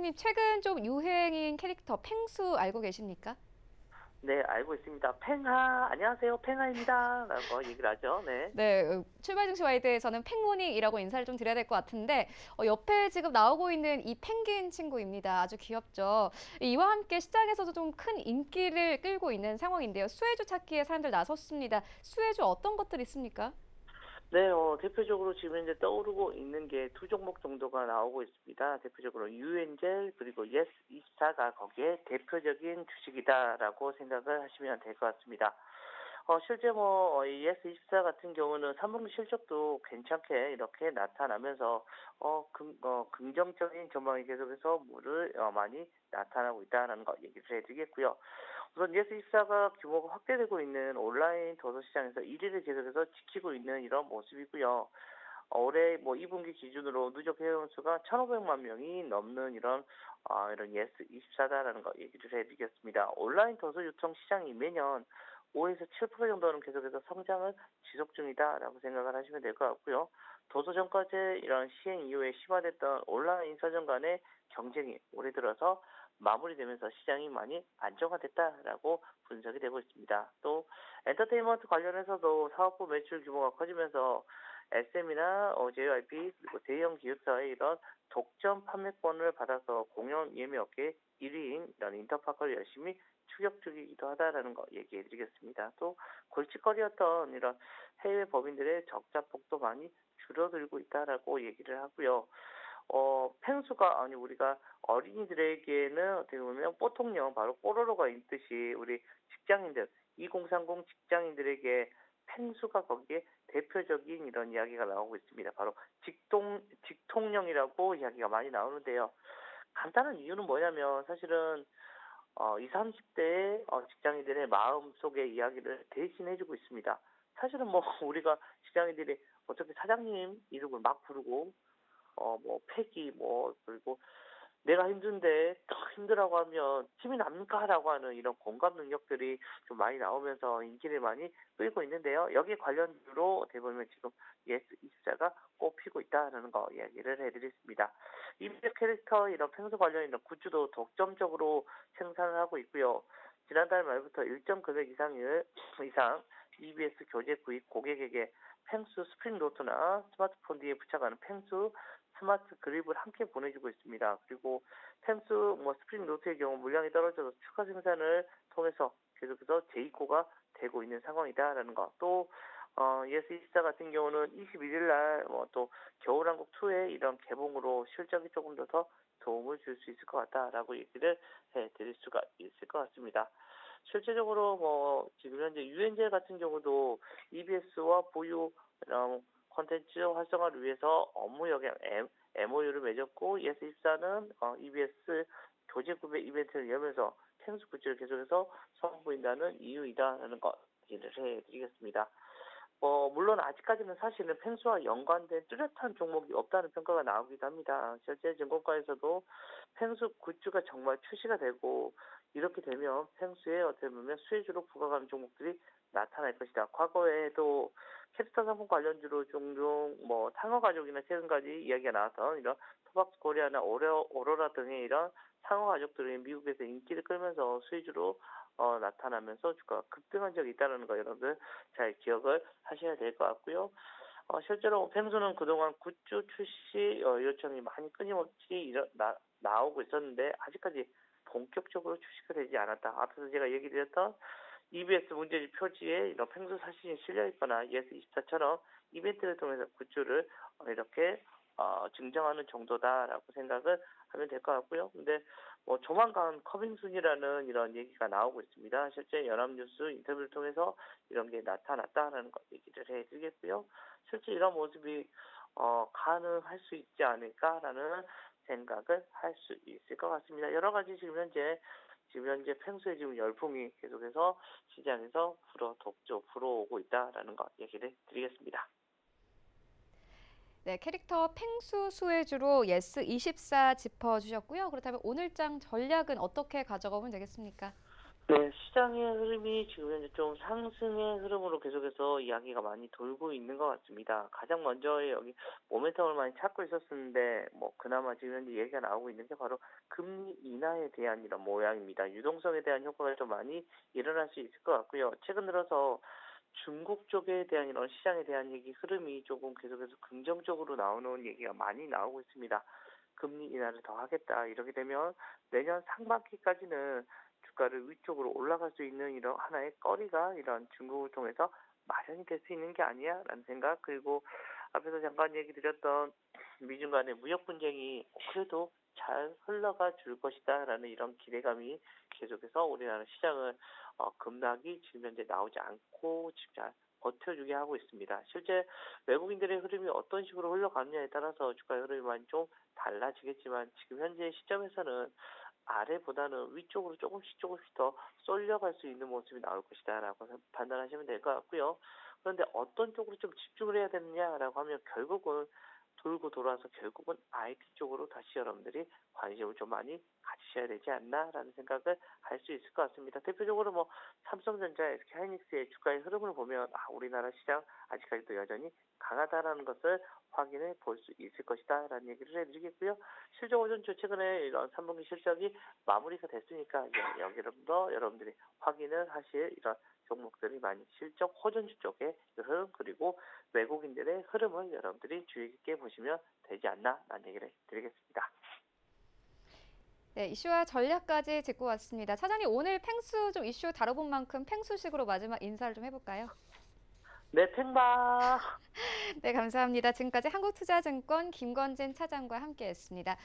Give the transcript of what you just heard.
선생님, 최근 좀 유행인 캐릭터 펭수 알고 계십니까? 네, 알고 있습니다. 팽하, 안녕하세요. 팽하입니다. 라고 얘기를 하죠. 네. 네, 출발 증시 와이드에서는 팽모닝이라고 인사를 좀 드려야 될 것 같은데 옆에 지금 나오고 있는 이 펭귄 친구입니다. 아주 귀엽죠. 이와 함께 시장에서도 좀 큰 인기를 끌고 있는 상황인데요. 수혜주 찾기에 사람들 나섰습니다. 수혜주 어떤 것들이 있습니까? 네, 대표적으로 지금 이제 떠오르고 있는 게 두 종목 정도가 나오고 있습니다. 대표적으로 유엔젤 그리고 예스24가 거기에 대표적인 주식이다라고 생각을 하시면 될 것 같습니다. 실제 이 예스24 같은 경우는 3분기 실적도 괜찮게 이렇게 나타나면서, 긍정적인 전망이 계속해서 많이 나타나고 있다는 거 얘기를 해드리겠고요. 우선 예스24가 규모가 확대되고 있는 온라인 도서 시장에서 1위를 계속해서 지키고 있는 이런 모습이고요. 올해 2분기 기준으로 누적 회원 수가 1,500만 명이 넘는 이런 예스24다라는 거 얘기를 해드리겠습니다. 온라인 도서 유통 시장이 매년 5에서 7% 정도는 계속해서 성장을 지속 중이다라고 생각을 하시면 될 것 같고요. 도서 정가제 이런 시행 이후에 심화됐던 온라인 서점 간의 경쟁이 올해 들어서 마무리되면서 시장이 많이 안정화됐다라고 분석이 되고 있습니다. 또 엔터테인먼트 관련해서도 사업부 매출 규모가 커지면서 SM이나 JYP 그리고 대형 기획사의 이런 독점 판매권을 받아서 공연 예매 업계 1위인 이런 인터파크를 열심히 추격 중이기도 하다라는 거 얘기해드리겠습니다. 또 골칫거리였던 이런 해외 법인들의 적자폭도 많이 줄어들고 있다라고 얘기를 하고요. 펭수가 아니 우리가 어린이들에게는 어떻게 보면 뽀통령 바로 뽀로로가 있듯이 우리 직장인들 2030 직장인들에게 펭수가 거기에 대표적인 이런 이야기가 나오고 있습니다. 바로 직통령이라고 이야기가 많이 나오는데요. 간단한 이유는 뭐냐면 사실은 20, 30대의 직장인들의 마음속의 이야기를 대신해주고 있습니다. 사실은 우리가 직장인들이 어차피 사장님 이름을 막 부르고 패기, 그리고 내가 힘든데 더 힘들라고 하면 힘이 납니까? 라고 하는 이런 공감 능력들이 좀 많이 나오면서 인기를 많이 끌고 있는데요. 여기에 관련주로 어떻게 보면 지금 예스24가 꼽히고 있다는 거 이야기를 해드리겠습니다. 이미지 캐릭터 이런 펭수 관련 이런 굿즈도 독점적으로 생산을 하고 있고요. 지난달 말부터 일정 금액 이상 EBS 교재 구입 고객에게 펭수 스프링 노트나 스마트폰 뒤에 부착하는 펭수 스마트 그립을 함께 보내주고 있습니다. 그리고 펭수 스프링 노트의 경우 물량이 떨어져서 추가 생산을 통해서 계속해서 재입고가 되고 있는 상황이다라는 거. 또 예스24 같은 경우는 21일 날 또 겨울왕국 2의 이런 개봉으로 실적이 조금 더 도움을 줄 수 있을 것 같다라고 얘기를 해드릴 수가 있을 것 같습니다. 실제적으로 지금 현재 유엔젤 같은 경우도 EBS와 보유 콘텐츠 활성화를 위해서 업무 영역 MOU를 맺었고 예스24는 EBS 교재 구매 이벤트를 열면서 펭수 굿즈를 계속해서 선보인다는 이유이다라는 거 얘기를 해드리겠습니다. 물론 아직까지는 사실은 펭수와 연관된 뚜렷한 종목이 없다는 평가가 나오기도 합니다. 실제 증권가에서도 펭수 굿즈가 정말 출시가 되고 이렇게 되면 펭수의 어떻게 보면 수혜주로 부각하는 종목들이 나타날 것이다. 과거에도 캡스타 상품 관련주로 종종 상어 가족이나 최근까지 이야기가 나왔던 이런 토박스 코리아나 오로라 등의 이런 상어 가족들이 미국에서 인기를 끌면서 수혜주로 나타나면서 주가가 급등한 적이 있다는 거 여러분들 잘 기억을 하셔야 될 것 같고요. 실제로 펭수는 그동안 굿즈 출시 요청이 많이 끊임없이 나오고 있었는데 아직까지 본격적으로 출시가 되지 않았다. 앞에서 제가 얘기 드렸던 EBS 문제집 표지에 이런 펭수 사진이 실려 있거나 예스24처럼 이벤트를 통해서 굿즈를 이렇게 증정하는 정도다라고 생각을 하면 될 것 같고요. 근데 조만간 커밍순이라는 이런 얘기가 나오고 있습니다. 실제 연합뉴스 인터뷰를 통해서 이런 게 나타났다는 거 얘기를 해드리겠고요. 실제 이런 모습이 가능할 수 있지 않을까라는 생각을 할 수 있을 것 같습니다. 여러 가지 지금 현재 펭수의 지금 열풍이 계속해서 시장에서 불어오고 있다라는 거 얘기를 드리겠습니다. 네, 캐릭터 펭수 수혜주로 예스24 짚어주셨고요. 그렇다면 오늘장 전략은 어떻게 가져가면 되겠습니까? 네, 시장의 흐름이 지금 현재 좀 상승의 흐름으로 계속해서 이야기가 많이 돌고 있는 것 같습니다. 가장 먼저 여기 모멘텀을 많이 찾고 있었는데, 뭐, 그나마 지금 현재 얘기가 나오고 있는 게 바로 금리 인하에 대한 이런 모양입니다. 유동성에 대한 효과가 좀 많이 일어날 수 있을 것 같고요. 최근 들어서 중국 쪽에 대한 이런 시장에 대한 얘기 흐름이 조금 계속해서 긍정적으로 나오는 얘기가 많이 나오고 있습니다. 금리 인하를 더 하겠다. 이렇게 되면 내년 상반기까지는 주가를 위쪽으로 올라갈 수 있는 이런 하나의 거리가 이런 중국을 통해서 마련이 될 수 있는 게 아니야라는 생각. 그리고 앞에서 잠깐 얘기 드렸던 미중 간의 무역 분쟁이 그래도 잘 흘러가 줄 것이다라는 이런 기대감이 계속해서 우리나라 시장을 급락이 지금 현재 나오지 않고 지금 잘 버텨주게 하고 있습니다. 실제 외국인들의 흐름이 어떤 식으로 흘러가느냐에 따라서 주가의 흐름이 많이 좀 달라지겠지만 지금 현재 시점에서는 아래보다는 위쪽으로 조금씩 더 쏠려갈 수 있는 모습이 나올 것이다라고 판단하시면 될 것 같고요. 그런데 어떤 쪽으로 좀 집중을 해야 되느냐라고 하면 결국은 돌고 돌아서 결국은 IT 쪽으로 다시 여러분들이 관심을 좀 많이 가지셔야 되지 않나라는 생각을 할 수 있을 것 같습니다. 대표적으로 뭐 삼성전자, SK하이닉스의 주가의 흐름을 보면 우리나라 시장 아직까지도 여전히 강하다라는 것을 확인해 볼 수 있을 것이다라는 얘기를 해드리겠고요. 실적 호전주 최근에 이런 3분기 실적이 마무리가 됐으니까 이제 여기로부터 여러분들이 확인을 하실 이런 종목들이 많이 실적 호전주 쪽의 흐름 그리고 외국인들의 흐름을 여러분들이 주의 깊게 보시면 되지 않나라는 얘기를 드리겠습니다. 네, 이슈와 전략까지 짚고 왔습니다. 차장님 오늘 팽수 좀 이슈 다뤄본 만큼 팽수식으로 마지막 인사를 좀 해볼까요? 네, 팽바. 네, 감사합니다. 지금까지 한국투자증권 김건진 차장과 함께했습니다.